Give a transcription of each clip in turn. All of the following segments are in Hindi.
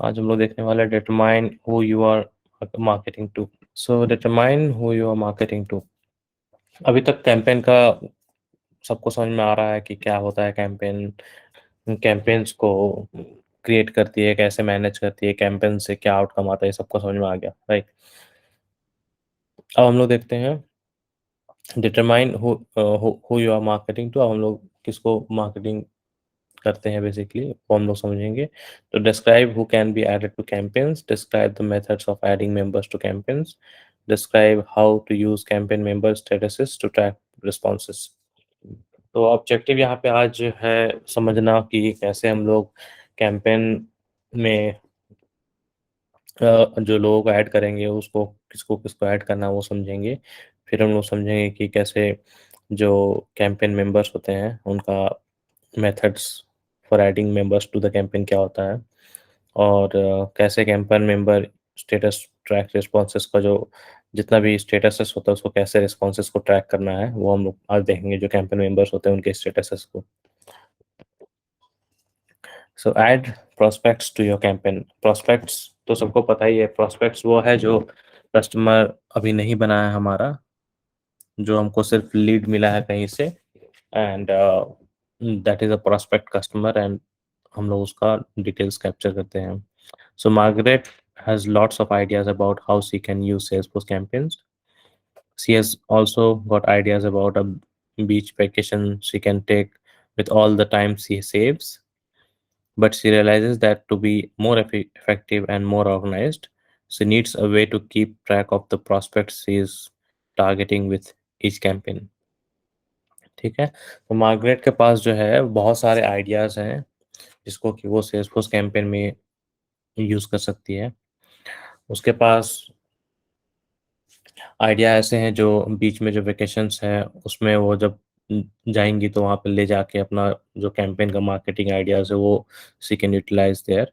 आज हम लोग देखने वाले determine who you are marketing to. So determine who you are marketing to. अभी तक कैंपेन का सबको समझ में आ रहा है कि क्या होता है कैंपेन, कैंपेन्स को क्रिएट करती है, कैसे मैनेज करती है, कैंपेन से क्या आउटकम आता है, सबको समझ में आ गया, राइट। अब हम लोग देखते हैं determine who you are marketing to. अब हम लोग किसको मार्केटिंग करते हैं बेसिकली वो हम लोग समझेंगे। तो describe who can be added to campaigns, describe the methods of adding members to campaigns, describe how to use campaign member statuses to track responses. तो ऑब्जेक्टिव यहाँ पे आज है समझना कि कैसे हम लोग कैंपेन में जो लोगों को ऐड करेंगे उसको किसको किसको ऐड करना है वो समझेंगे। फिर हम लोग समझेंगे कि कैसे जो कैंपेन मेंबर्स होते हैं उनका methods for adding members to the campaign क्या होता है, और कैसे campaign member status track responses का जो जितना भी स्टेटसेस होता है उसको कैसे रिस्पॉन्सेस को ट्रैक करना है वो हम लोग आज देखेंगे, जो कैंपेन मेंबर्स होते हैं उनके स्टेटसेस को। So add prospects to your campaign. Prospects तो सबको पता ही है, प्रोस्पेक्ट्स वो है जो कस्टमर अभी नहीं बना है हमारा, जो हमको सिर्फ लीड मिला है कहीं से, and that is a prospect customer, and हम लोग उसका डिटेल्स कैप्चर करते हैं। सो Margaret has lots of ideas about how she can use Salesforce campaigns. She has also got ideas about a beach vacation she can take with all the time she saves. But she realizes that to be more effective and more organized, she needs a way to keep track of the prospects she is targeting with each campaign. ठीक है। तो मार्गरेट के पास जो है बहुत सारे आइडियाज़ हैं जिसको कि वो सेल्सफोर्स कैंपेन में यूज़ कर सकती है। उसके पास आइडिया ऐसे हैं जो बीच में जो वेकेशंस हैं उसमें वो जब जाएँगी तो वहाँ पे ले जाके अपना जो कैंपेन का मार्केटिंग आइडियाज़ है वो शी कैन यूटिलाइज़ देयर।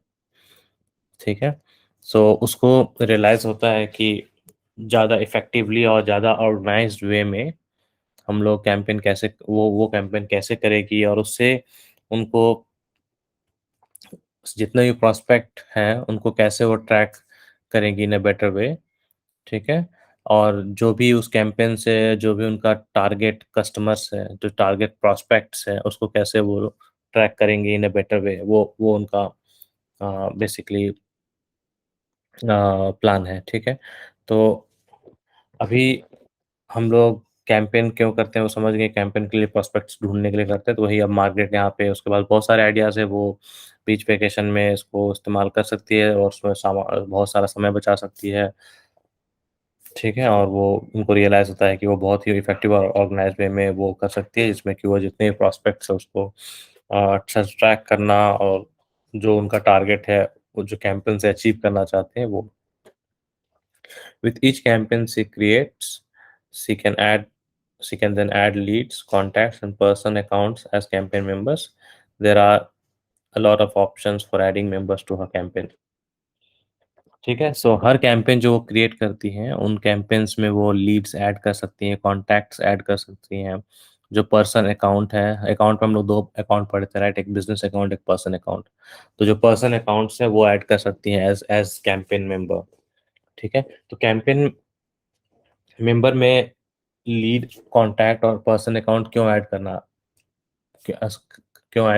ठीक है। सो उसको रियलाइज़ होता है कि ज़्यादा इफ़ेक्टिवली और ज़्यादा ऑर्गनाइज़्ड वे में हम लोग कैंपेन कैसे वो कैंपेन कैसे करेगी, और उससे उनको जितने भी प्रॉस्पेक्ट हैं उनको कैसे वो ट्रैक करेंगी इन अ बेटर वे। ठीक है। और जो भी उस कैंपेन से जो भी उनका टारगेट कस्टमर्स है, जो टारगेट प्रॉस्पेक्ट्स है, उसको कैसे वो ट्रैक करेंगे इन अ बेटर वे, वो उनका बेसिकली प्लान है। ठीक है। तो अभी हम लोग कैंपेन क्यों करते हैं वो समझ गए, कैंपेन के लिए प्रॉस्पेक्ट्स ढूँढने के लिए करते हैं, तो वही अब मार्केट यहाँ पे उसके बाद बहुत सारे आइडियाज़ है, वो बीच वेकेशन में इसको इस्तेमाल कर सकती है और उसमें बहुत सारा समय बचा सकती है। ठीक है। और वो उनको रियलाइज़ होता है कि वो बहुत ही इफ़ेक्टिव और ऑर्गेनाइज़्ड वे में वो कर सकती है, जिसमें कि वो जितने भी प्रॉस्पेक्ट्स हैं उसको अच्छा से ट्रैक करना, और जो उनका टारगेट है, वो जो कैंपेन से अचीव करना चाहते हैं वो। With each campaign she creates, she can add she can then add leads, contacts, and person accounts as campaign members. There are a lot of options for adding members to her campaign. ठीक है। सो हर कैंपेन जो वो क्रिएट करती हैं उन कैंपेन्स में वो लीड्स ऐड कर सकती हैं, कॉन्टैक्ट्स ऐड कर सकती हैं। जो पर्सन अकाउंट है, अकाउंट में हम लोग 2 अकाउंट पढ़ते हैं, राइट? एक बिज़नेस अकाउंट, एक पर्सन अकाउंट। तो जो पर्सन अकाउंट्स हैं वो ऐड कर सकती हैं एज़ एज़ कैंपेन मेंबर। ठीक है। तो कैंपेन मेंबर में lead, contact or person account क्यों ऐड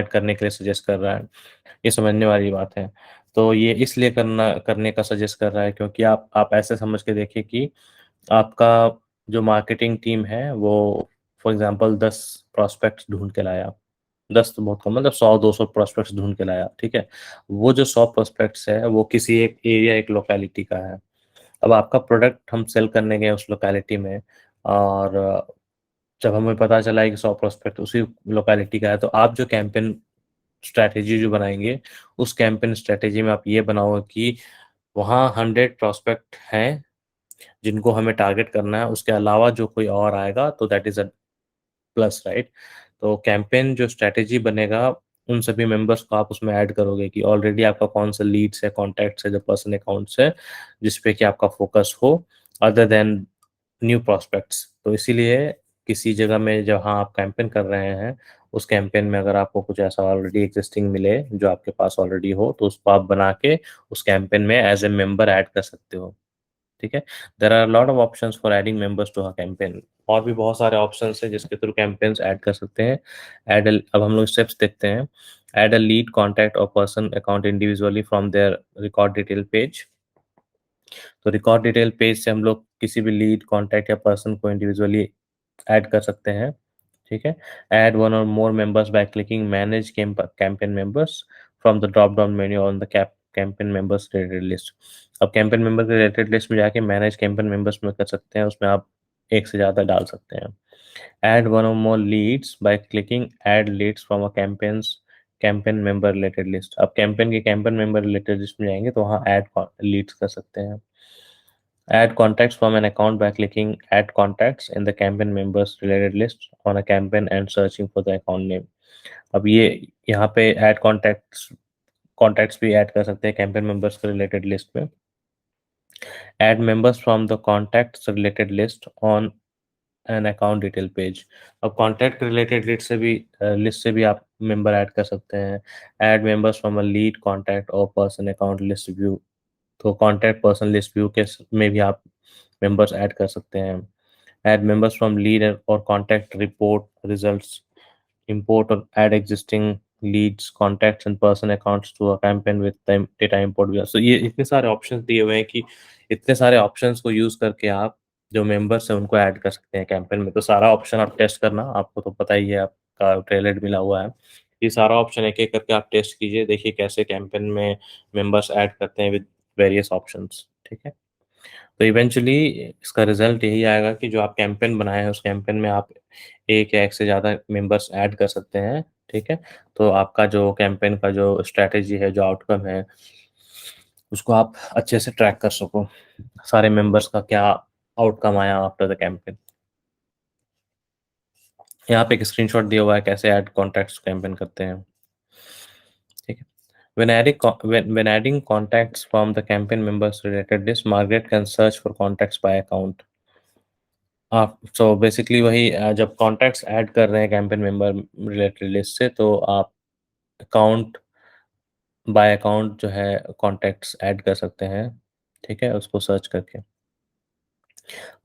करने के लिए सजेस्ट कर रहा है, ये समझने वाली बात है। तो ये इसलिए करने का सजेस्ट कर रहा है क्योंकि आप ऐसे समझ के देखिए कि आपका जो मार्केटिंग टीम है वो फॉर एग्ज़ाम्पल 10 प्रॉस्पेक्ट्स ढूँढ के लाया। 10 तो बहुत कम, मतलब 100-200 प्रॉस्पेक्ट्स ढूँढ के लाया, ठीक है? वो जो 100 प्रॉस्पेक्ट्स है वो किसी एक एरिया, एक लोकेलिटी का है। अब आपका प्रोडक्ट हम सेल करने गए उस लोकेलिटी में, और जब हमें पता चला है कि 100 प्रोस्पेक्ट उसी लोकेलिटी का है, तो आप जो कैंपेन स्ट्रैटेजी जो बनाएँगे, उस कैंपेन स्ट्रैटेजी में आप ये बनाओगे कि वहाँ 100 प्रोस्पेक्ट हैं, जिनको हमें टारगेट करना है, उसके अलावा जो कोई और आएगा तो that is a plus, right? तो कैंपेन जो स्ट्रैटेजी बनेगा, उन सभी मेंबर्स को आप उसमें ऐड करोगे कि ऑलरेडी आपका कौन-सा लीड्स है, कॉन्टैक्ट्स है, जो पर्सन अकाउंट्स है, जिस पे कि आपका फ़ोकस हो, अदर देन न्यू प्रॉस्पेक्ट्स। तो इसीलिए किसी जगह में जहाँ आप कैंपेन कर रहे हैं, उस कैंपेन में अगर आपको कुछ ऐसा ऑलरेडी एक्जिस्टिंग मिले जो आपके पास ऑलरेडी हो, तो उसको आप बना के उस कैंपेन में एज़ ए मेंबर ऐड कर सकते हो, ठीक है? There are lot of options for adding members to a campaign. और भी बहुत सारे ऑप्शंस हैं जिसके थ्रू कैंपेन्स ऐड कर सकते हैं। अब हम लोग स्टेप्स देखते हैं। Add a lead, contact or person account individually from there record detail page. तो रिकॉर्ड डिटेल पेज से हम लोग किसी भी लीड, कॉन्टैक्ट या पर्सन को इंडिविजुअली ऐड कर सकते हैं, ठीक है? Add one or more members by clicking manage campaign members from the drop down menu on the campaign members related list. अब कैंपेन मेंबर के रिलेटेड लिस्ट में जाके मैनेज कैंपेन मेंबर्स में कर सकते हैं, उसमें आप एक से ज़्यादा डाल सकते हैं। Add one or more leads by clicking add leads from a campaign member related list. अब कैंपेन मेंबर रिलेटेड लिस्ट में जाएँगे तो वहाँ ऐड लीड्स कर सकते हैं। Add contacts from an account by clicking Add contacts in the campaign members related list on a campaign and searching for the account name. अब ये यहाँ पे ऐड कॉन्टैक्ट्स भी ऐड कर सकते हैं कैंपेन मेंबर्स के रिलेटेड लिस्ट में। Add members from the contacts related list on an account detail page. अब कॉन्टैक्ट रिलेटेड लिस्ट से भी आप मेंबर ऐड कर सकते हैं। Add members from a lead, contact or person account list view. तो कॉन्टैक्ट पर्सन लिस्ट व्यू के में भी आप मेंबर्स ऐड कर सकते हैं। ऐड मेंबर्स फ्रॉम लीड और contact report results. import or add existing leads, contacts and person accounts to a campaign with time data import भी। so ये इतने सारे ऑप्शंस दिए हुए हैं कि इतने सारे ऑप्शंस को यूज करके आप जो मेंबर्स हैं उनको ऐड कर सकते हैं कैंपेन में। तो सारा ऑप्शन आप टेस्ट करना, आपको तो पता ही है, आपका ट्रेलर मिला हुआ है। ये सारा ऑप्शन एक एक करके आप टेस्ट कीजिए, देखिए कैसे कैंपेन में मेंबर्स ऐड करते हैं विद वेरियस ऑप्शंस, ठीक है? तो इवेंचुअली इसका रिजल्ट यही आएगा कि जो आप कैंपेन बनाए हैं उस कैंपेन में आप एक या एक से ज़्यादा मेंबर्स ऐड कर सकते हैं, ठीक है? तो आपका जो कैंपेन का जो स्ट्रैटेजी है, जो आउटकम है, उसको आप अच्छे से ट्रैक कर सको। सारे मेंबर्स का क्या आउटकम आया आफ्टर द कैंपेन। यहाँ पे एक स्क्रीनशॉट दिया हुआ है कैसे ऐड कॉन्टैक्ट्स कैंपेन करते हैं, ठीक है? When adding contacts from the campaign members related list, Margaret can search for contacts by account। आप सो बेसिकली वही जब कॉन्टैक्ट्स ऐड कर रहे हैं कैंपेन मेंबर रिलेटेड लिस्ट से तो आप अकाउंट बाय अकाउंट जो है कॉन्टैक्ट्स ऐड कर सकते हैं, ठीक है? उसको सर्च करके।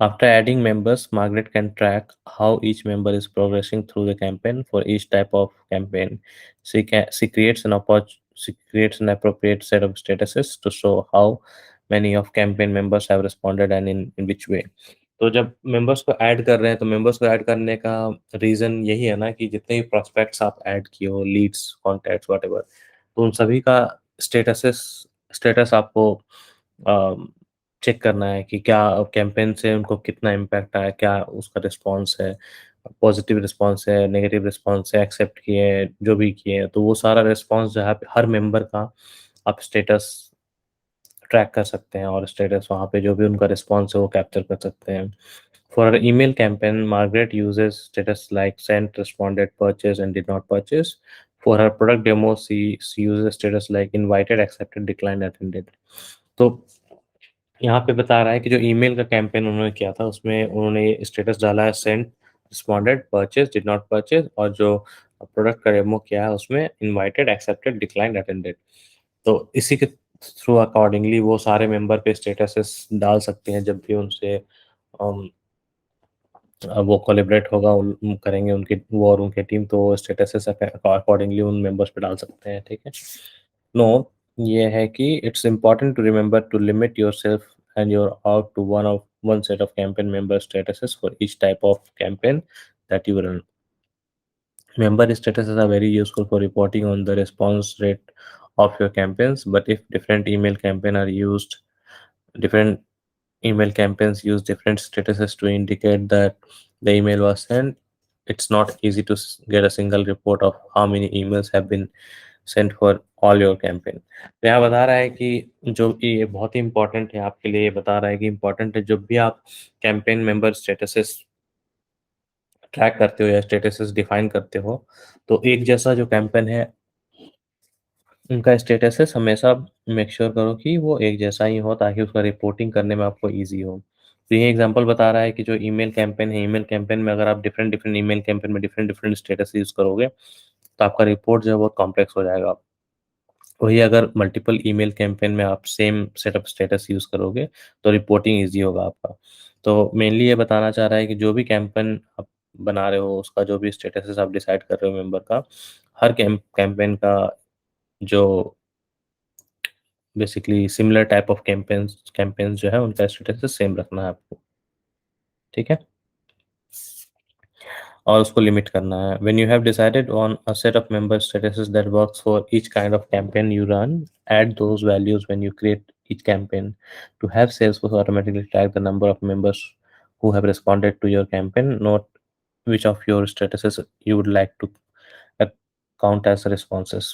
After adding members, Margaret can track how each member is progressing through the campaign for each type of campaign. She creates she creates an appropriate set of statuses to show how many of campaign members have responded and in which way। तो जब मेंबर्स को ऐड कर रहे हैं तो मेंबर्स को ऐड करने का रीज़न यही है ना कि जितने भी प्रोस्पेक्ट्स आप ऐड किए हो, लीड्स, कॉन्टैक्ट्स व्हाटएवर, तो उन सभी का स्टेटसेस स्टेटस आपको अ, चेक करना है कि क्या कैंपेन से उनको कितना इम्पैक्ट आया, क्या उसका रिस्पॉन्स है, पॉजिटिव रिस्पॉन्स है, नेगेटिव रिस्पॉन्स है, एक्सेप्ट किए हैं, जो भी किए हैं, तो वो सारा रिस्पॉन्स जो है हर मेंबर का आप स्टेटस ट्रैक कर सकते हैं और स्टेटस वहाँ पे जो भी उनका रिस्पॉन्स है वो कैप्चर कर सकते हैं। फॉर हर email campaign Margaret uses status like sent, responded, purchase and did not purchase. For हर product demo she uses status like invited, accepted, declined, attended. तो यहाँ पे बता रहा है कि जो ईमेल का कैंपेन उन्होंने किया था उसमें उन्होंने स्टेटस डाला है sent, responded, purchase, did not purchase, और जो प्रोडक्ट का डेमो किया है उसमें इनवाइटेड, एक्सेप्टेड, डिक्लाइंड, अटेंडेड। तो इसी के थ्रू अकॉर्डिंगली वो सारे मेंबर पे स्टेटसेस डाल सकते हैं जब भी उनसे अम, वो कोलैबोरेट होगा करेंगे उनके वो और उनके टीम, तो स्टेटसेस अकॉर्डिंगली उन मेंबर्स पे डाल सकते हैं, ठीक है? नो, ये है कि it's important to remember to limit yourself and your out to one set of campaign member statuses for each type of campaign that you run. Member statuses are very useful for reporting on the response rate of your campaigns, but if different email campaigns use different statuses to indicate that the email was sent, it's not easy to get a single report of how many emails have been sent for all your campaign। तो यहाँ बता रहा है कि जो कि ये बहुत ही इंपॉर्टेंट है आपके लिए, ये बता रहा है कि इंपॉर्टेंट है जब भी आप कैंपेन मेंबर स्टेटसेस ट्रैक करते हो या स्टेटसेस डिफाइन करते हो, तो एक जैसा जो कैंपेन है, उनका स्टेटसेस हमेशा मेक श्योर करो कि वो एक जैसा ही हो ताकि उसका रिपोर्टिंग करने में आपको ईज़ी हो। तो ये एग्जांपल बता रहा है कि जो ईमेल कैंपेन है, ईमेल कैंपेन में अगर आप डिफरेंट-डिफरेंट ईमेल कैंपेन में डिफरेंट-डिफरेंट स्टेटस यूज़ करोगे, तो आपका रिपोर्ट जो है बहुत कॉम्प्लेक्स हो जाएगा। वही अगर मल्टीपल ईमेल कैंपेन में आप same set of status use करोगे, तो रिपोर्टिंग ईज़ी होगा आपका। तो मेनली ये बताना चाह रहा है कि जो भी कैंपेन आप बना रहे हो, उसका जो भी स्टेटस आप डिसाइड कर रहे हो मेंबर का, हर कैंपेन का जो basically similar type of campaigns जो है, उनका स्टेटस सेम रखना है आपको, ठीक है? और उसको लिमिट करना है। When you have decided on a set of member statuses that works for each kind of campaign you run, add those values when you create each campaign to have Salesforce automatically track the number of members who have responded to your campaign. Note which of your statuses you would like to uh, count as responses.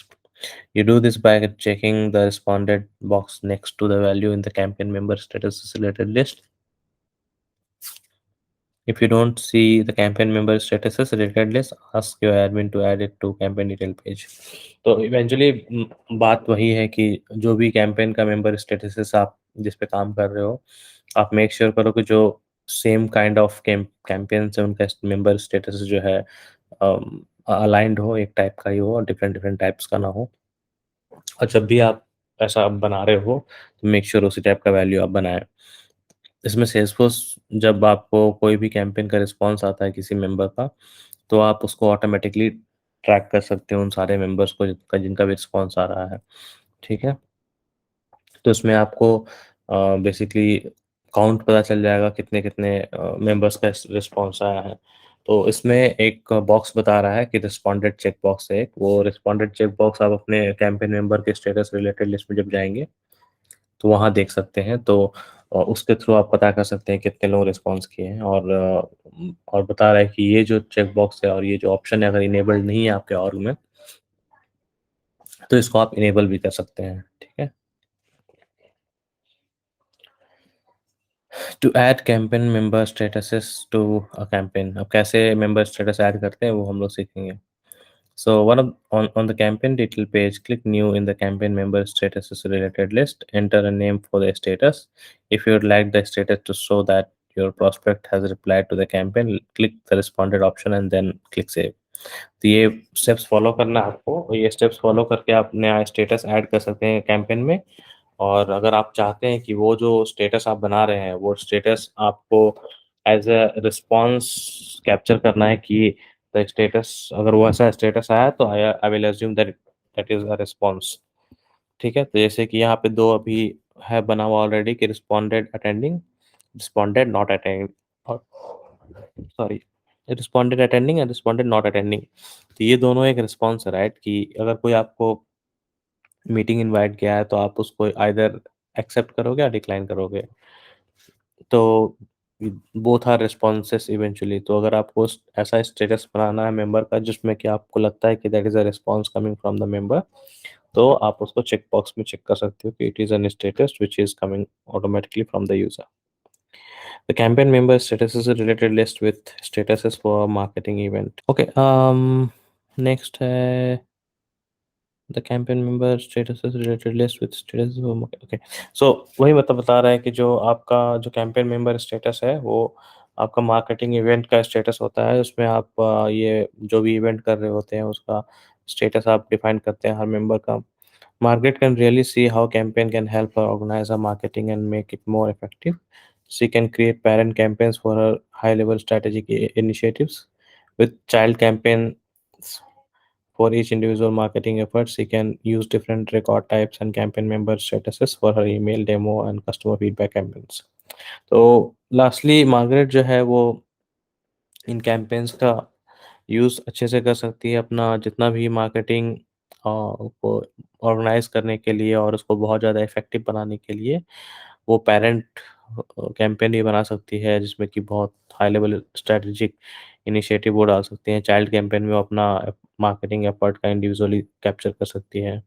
You do this by checking the responded box next to the value in the campaign member statuses related list. If you don't see the campaign member statuses related list, ask your admin to add it to campaign detail page. तो इवेंचुअली बात वही है कि जो भी कैंपेन का मेंबर स्टेटसेस आप जिस पे काम कर रहे हो, आप मेक श्योर करो कि जो सेम काइंड ऑफ कैंपेन से उनका मेंबर स्टेटस जो है अलाइंड हो, एक टाइप का ही हो और डिफरेंट डिफरेंट टाइप्स का ना हो। और जब भी आप ऐसा बना रहे हो, तो मेक श्योर उसी टाइप का वैल्यू आप बनाएँ। इसमें सेल्सफोर्स जब आपको कोई भी कैंपेन का रिस्पॉन्स आता है किसी मेंबर का, तो आप उसको ऑटोमैटिकली ट्रैक कर सकते हो उन सारे मेंबर्स को जिनका जिनका भी रिस्पॉन्स आ रहा है, ठीक है? तो इसमें आपको बेसिकली काउंट पता चल जाएगा कितने-कितने मेंबर्स का रिस्पॉन्स आया है। तो इसमें एक बॉक्स बता रहा है कि रिस्पोंडेड चेक बॉक्स है एक, वो रिस्पोंडेड चेक बॉक्स आप अपने कैंपेन मेंबर के स्टेटस रिलेटेड लिस्ट में जब जाएँगे तो वहाँ देख सकते हैं। तो उसके थ्रू आप पता कर सकते हैं कितने लोग रिस्पॉन्स किए हैं और बता रहा है कि ये जो चेक बॉक्स है और ये जो ऑप्शन है अगर इनेबल्ड नहीं है आपके ऑर्ग में, तो इसको आप इनेबल भी कर सकते हैं, ठीक है? To add campaign member statuses to a campaign अब कैसे मेंबर स्टेटस ऐड करते हैं वो हम लोग सीखेंगे। So on the campaign detail page, click new in the campaign member statuses related list. Enter a name for the status. If you would like the status to show that your prospect has replied to the campaign, click the responded option and then click save. तो ये स्टेप्स फॉलो करना है आपको और ये स्टेप्स फॉलो करके आप नया स्टेटस ऐड कर सकते हैं कैंपेन में। और अगर आप चाहते हैं कि वो जो स्टेटस आप बना रहे हैं, वो स्टेटस आपको एज़ अ रिस्पॉन्स कैप्चर करना है कि द स्टेटस अगर वो ऐसा स्टेटस आया तो I will assume that that is a response. ठीक है? तो जैसे कि यहाँ पे 2 अभी है बना हुआ ऑलरेडी कि responded attending, responded not attending और sorry responded attending and responded not attending. तो ये दोनों एक रिस्पॉन्स है, राइट? कि अगर कोई आपको मीटिंग इनवाइट किया है तो आप उसको आइदर एक्सेप्ट करोगे या डिक्लाइन करोगे। तो बोथ आर रिस्पॉन्सेस इवेंचुअली। तो अगर आपको ऐसा स्टेटस बनाना है मेंबर का जिसमें कि आपको लगता है कि that is a response coming from the member, तो आप उसको चेक बॉक्स में चेक कर सकते हो कि it is an status which is coming automatically from the user. The campaign member status is a related list with statuses for marketing event. Okay, next है the campaign member statuses related list with status okay. So वही मतलब बता रहा है कि जो आपका जो कैंपेन मेंबर स्टेटस है वो आपका मार्केटिंग इवेंट का स्टेटस होता है। उसमें आप ये जो भी इवेंट कर रहे होते हैं उसका स्टेटस आप डिफाइन करते हैं हर मेंबर का। Margaret can really see how campaign can help her organize her marketing and make it more effective. She can create parent campaigns for her high-level strategic initiatives with child campaigns for each individual marketing effort. She can use different record types and campaign member statuses for her email demo and customer feedback campaigns. तो लास्टली मार्गरेट जो है वो इन कैंपेन्स का यूज़ अच्छे से कर सकती है अपना जितना भी मार्केटिंग को ऑर्गेनाइज़ करने के लिए और उसको बहुत ज़्यादा इफ़ेक्टिव बनाने के लिए वो पेरेंट कैंपेन भी बना सकती है जिसमें कि बहुत हाई लेवल स्ट्रैटेजिक इनिशिएटिव वो डाल सकती हैं। चाइल्ड कैंपेन में वो अपना मार्केटिंग एफर्ट का इंडिविजुअली कैप्चर कर सकती हैं।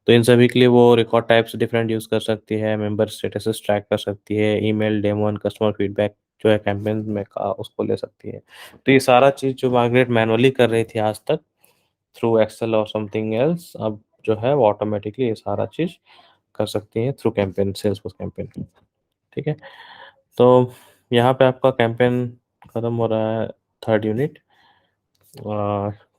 तो इन सभी के लिए वो रिकॉर्ड टाइप्स डिफरेंट यूज़ कर सकती है, मेंबर स्टेटसेस ट्रैक कर सकती है, email, demo and customer feedback जो है कैंपेन में का उसको ले सकती है। तो ये सारा चीज़ जो मार्गरेट मैनुअली कर रही थी आज तक थ्रू एक्सेल और समथिंग एल्स अब जो है वो ऑटोमैटिकली ये सारा चीज़ कर सकती हैं थ्रू कैंपेन सेल्सफोर्स कैंपेन। ठीक है? तो यहाँ पे आपका कैंपेन खत्म हो रहा है 3rd यूनिट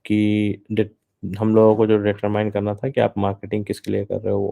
कि डिट हम लोगों को जो डिटरमाइन करना था कि आप मार्केटिंग किसके लिए कर रहे हो वो।